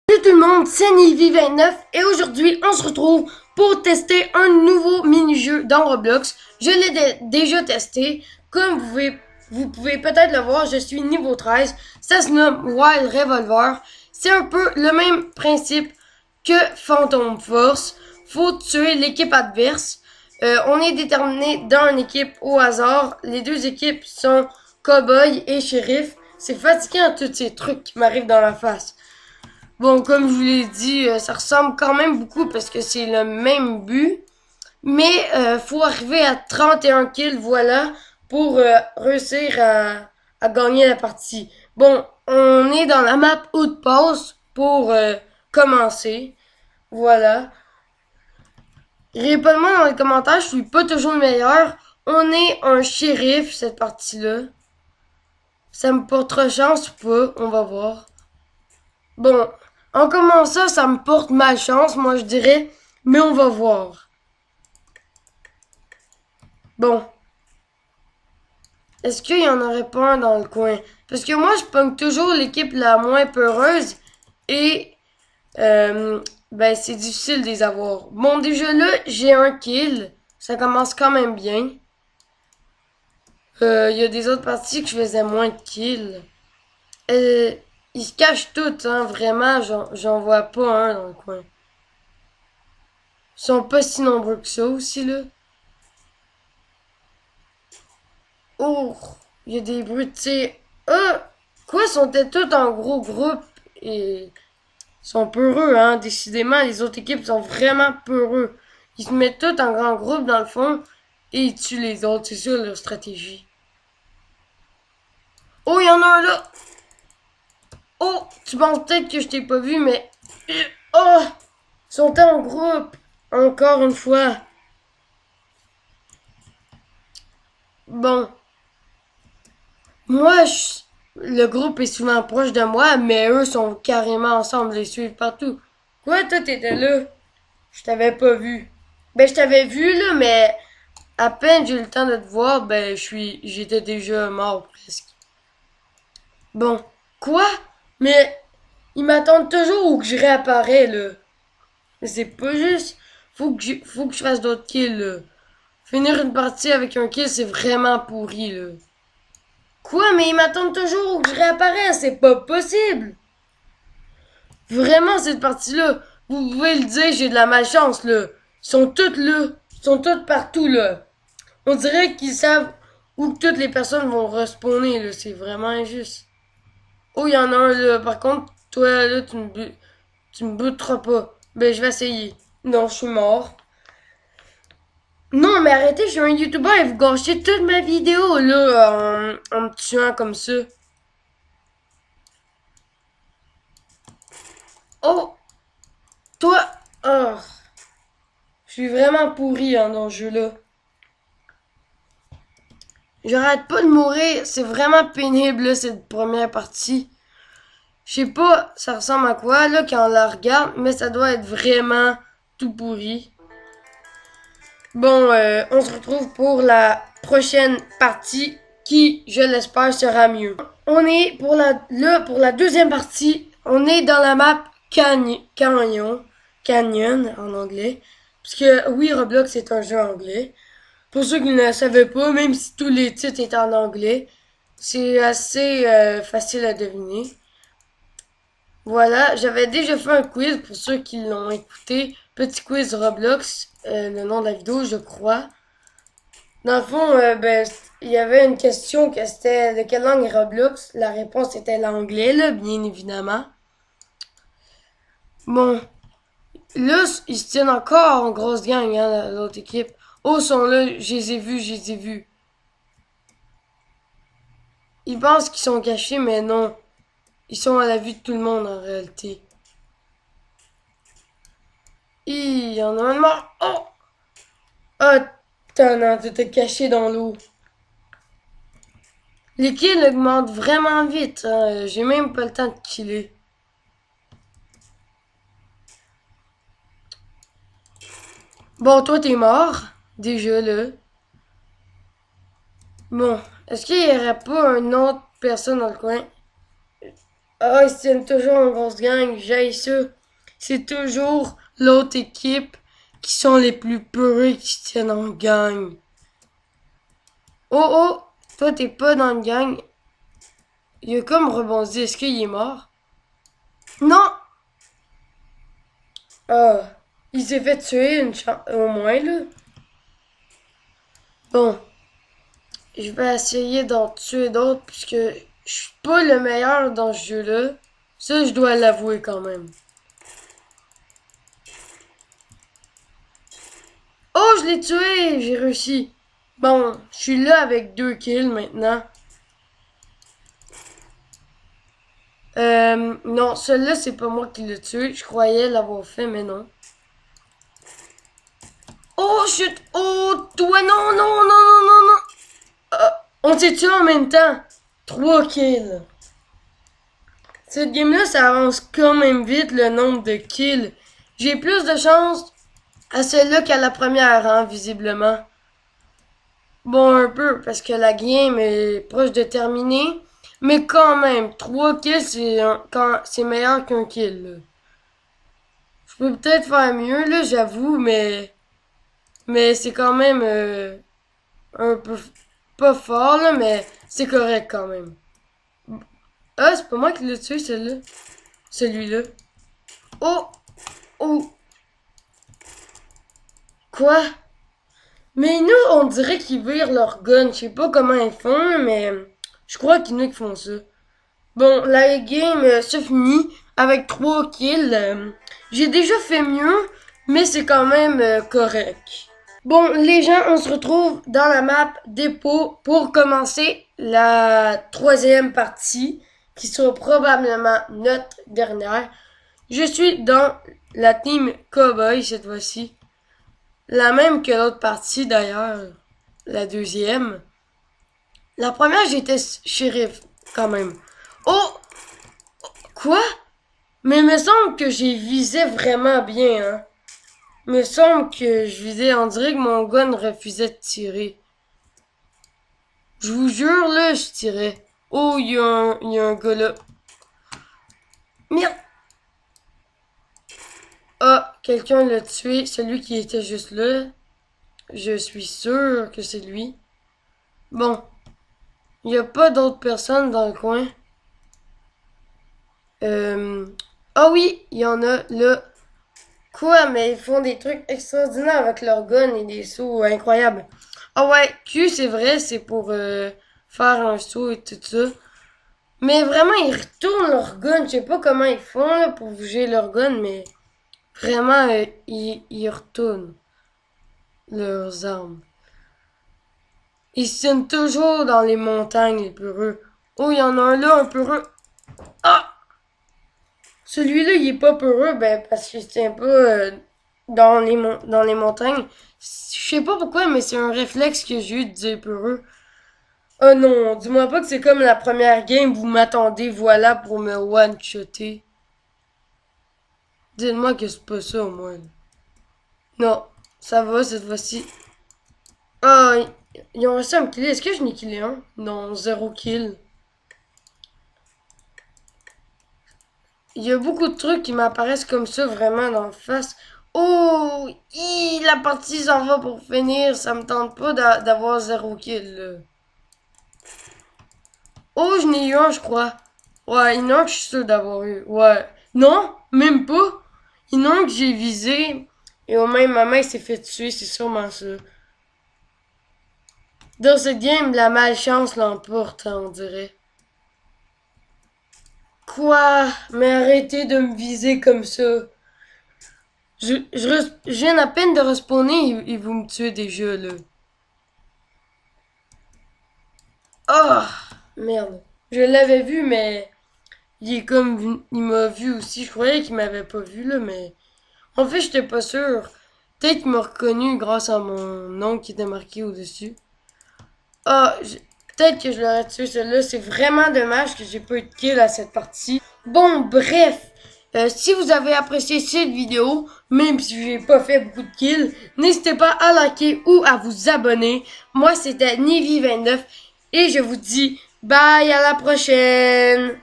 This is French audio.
Salut tout le monde, c'est Nivy29 et aujourd'hui on se retrouve pour tester un nouveau mini-jeu dans Roblox. Je l'ai déjà testé, comme vous pouvez peut-être le voir, je suis niveau 13. Ça se nomme Wild Revolver. C'est un peu le même principe que Phantom Force. Faut tuer l'équipe adverse. On est déterminé dans une équipe au hasard. Les deux équipes sont Cowboy et Shérif. C'est fatigant tous ces trucs qui m'arrivent dans la face. Bon, comme je vous l'ai dit, ça ressemble quand même beaucoup parce que c'est le même but. Mais faut arriver à 31 kills, voilà, pour réussir à gagner la partie. Bon, on est dans la map haute passe pour commencer. Voilà. Répondez-moi dans les commentaires, je suis pas toujours le meilleur. On est un shérif, cette partie-là. Ça me portera chance ou pas, on va voir. Bon, en commençant, ça me porte malchance, moi je dirais, mais on va voir. Bon, est-ce qu'il y en aurait pas un dans le coin? Parce que moi, je pogne toujours l'équipe la moins peureuse et ben c'est difficile de les avoir. Bon, déjà là, j'ai un kill, ça commence quand même bien. Il y a des autres parties que je faisais moins de kills. Ils se cachent tous, hein, vraiment, j'en vois pas un dans le coin. Ils sont pas si nombreux que ça aussi, là. Oh, il y a des bruits, tu sais. Ah, quoi, sont-ils tous en gros groupe et sont peureux, hein. Décidément, les autres équipes sont vraiment peureux. Ils se mettent tous en grand groupe dans le fond et ils tuent les autres, c'est ça leur stratégie. Oh, il y en a un là. Oh, tu penses peut-être que je t'ai pas vu, mais oh, ils sont en groupe. Encore une fois. Bon, moi, le groupe est souvent proche de moi, mais eux sont carrément ensemble, les suivent partout. Quoi, toi, t'étais là? Je t'avais pas vu. Ben, je t'avais vu, là, mais à peine j'ai eu le temps de te voir, ben, j'étais déjà mort, presque. Bon. Quoi? Mais, ils m'attendent toujours où que je réapparais, là. Mais c'est pas juste. Faut que je fasse d'autres kills, là. Finir une partie avec un kill, c'est vraiment pourri, là. Quoi? Mais ils m'attendent toujours où que je réapparais, c'est pas possible! Vraiment, cette partie-là, vous pouvez le dire, j'ai de la malchance, là. Ils sont toutes là. Ils sont toutes partout, là. On dirait qu'ils savent où que toutes les personnes vont respawner, là. C'est vraiment injuste. Oh, il y en a un, là. Par contre, toi, là, tu me buteras pas. Ben, je vais essayer. Non, je suis mort. Non, mais arrêtez, je suis un YouTuber et vous gâchez toute ma vidéo, là, en me tuant comme ça. Oh, toi, oh, je suis vraiment pourri, hein, dans ce jeu-là. J'arrête pas de mourir, c'est vraiment pénible, là, cette première partie. Je sais pas, ça ressemble à quoi, là, quand on la regarde, mais ça doit être vraiment tout pourri. Bon, on se retrouve pour la prochaine partie qui, je l'espère, sera mieux. On est pour la deuxième partie. On est dans la map Canyon en anglais. Parce que oui, Roblox est un jeu anglais. Pour ceux qui ne le savaient pas, même si tous les titres étaient en anglais, c'est assez facile à deviner. Voilà, j'avais déjà fait un quiz pour ceux qui l'ont écouté. Petit quiz Roblox, le nom de la vidéo, je crois. Dans le fond, ben, il y avait une question que c'était de quelle langue est Roblox. La réponse était l'anglais, là, bien évidemment. Bon, là, ils se tiennent encore en grosse gang, hein, l'autre équipe. Oh, sont là, je les ai vus, je les ai vus. Ils pensent qu'ils sont cachés, mais non. Ils sont à la vue de tout le monde, en réalité. Il y en a un de mort. Oh! Oh, non, t'étais caché dans l'eau. Les kills augmentent vraiment vite, hein. J'ai même pas le temps de killer. Bon, toi, t'es mort. Déjà, là. Bon, est-ce qu'il y aurait pas une autre personne dans le coin? Ah, ils se tiennent toujours en grosse gang, j'ai ça. C'est toujours l'autre équipe qui sont les plus peureux qui se tiennent en gang. Oh oh, toi t'es pas dans le gang. Il a comme rebondi, est-ce qu'il est mort? Non! Ah, il s'est fait tuer au moins là. Bon, je vais essayer d'en tuer d'autres puisque je suis pas le meilleur dans ce jeu-là. Ça, je dois l'avouer quand même. Oh, je l'ai tué! J'ai réussi. Bon, je suis là avec 2 kills maintenant. Non, celui-là, c'est pas moi qui l'ai tué. Je croyais l'avoir fait, mais non. Oh, chut! Oh, toi, non, non, non, non, non, non! On s'est tué en même temps. 3 kills. Cette game-là, ça avance quand même vite le nombre de kills. J'ai plus de chance à celle-là qu'à la première, hein, visiblement. Bon, un peu, parce que la game est proche de terminer. Mais quand même, 3 kills, c'est meilleur qu'un kill, là. Je peux peut-être faire mieux, là, j'avoue, mais c'est quand même un peu pas fort, là, mais c'est correct quand même. Ah, c'est pas moi qui l'ai tué, celui-là. Celui-là. Oh! Oh! Quoi? Mais nous, on dirait qu'ils virent leur gun. Je sais pas comment ils font, mais je crois qu'il y en a qui font ça. Bon, la game se finit avec 3 kills. J'ai déjà fait mieux, mais c'est quand même correct. Bon, les gens, on se retrouve dans la map dépôt pour commencer la troisième partie, qui sera probablement notre dernière. Je suis dans la team Cowboy cette fois-ci. La même que l'autre partie d'ailleurs, la deuxième. La première, j'étais shérif, quand même. Oh! Quoi? Mais il me semble que j'ai visé vraiment bien, hein. Il me semble que je visais, on dirait que mon gun refusait de tirer. Je vous jure, là, je tirais. Oh, il y a un gars là. Merde! Ah, quelqu'un l'a tué, celui qui était juste là. Je suis sûr que c'est lui. Bon, il n'y a pas d'autres personnes dans le coin. Ah oui, il y en a là. Quoi, mais ils font des trucs extraordinaires avec leur gun et des sauts incroyables. Ah ouais, Q, c'est vrai, c'est pour faire un saut et tout ça. Mais vraiment, ils retournent leur gun. Je sais pas comment ils font là, pour bouger leur gun, mais vraiment, ils retournent leurs armes. Ils se tiennent toujours dans les montagnes, les peureux. Oh, il y en a un là, un peureux. Ah! Celui-là, il est pas peureux, ben, parce qu'il se tient pas dans les montagnes. Je sais pas pourquoi, mais c'est un réflexe que j'ai eu de dire peureux. Oh non, dis-moi pas que c'est comme la première game, vous m'attendez, voilà, pour me one-shotter. Dites-moi que c'est pas ça, au moins. Non, ça va cette fois-ci. Ah, ils ont réussi à me killer. Est-ce que je n'ai killé un? Non, 0 kill. Il y a beaucoup de trucs qui m'apparaissent comme ça, vraiment, dans le face. Oh, la partie s'en va pour finir. Ça me tente pas d'avoir 0 kill, là. Oh, je n'ai eu un, je crois. Ouais, il y en a un que je suis sûr d'avoir eu. Ouais. Non, même pas. Il y en a un que j'ai visé. Et au même moment, il s'est fait tuer, c'est sûrement ça. Dans cette game, la malchance l'emporte, hein, on dirait. Quoi? Mais arrêtez de me viser comme ça. Je viens à peine de respawner et vous me tuez déjà, là. Oh! Merde. Je l'avais vu, mais il est comme, il m'a vu aussi. Je croyais qu'il m'avait pas vu, là, mais en fait, j'étais pas sûr. Peut-être qu'il m'a reconnu grâce à mon nom qui était marqué au-dessus. Ah, peut-être que je l'aurais tué celui-là. C'est vraiment dommage que j'ai pas eu de kill à cette partie. Bon, bref. Si vous avez apprécié cette vidéo, même si j'ai pas fait beaucoup de kills, n'hésitez pas à liker ou à vous abonner. Moi, c'était Nivy29 et je vous dis bye à la prochaine.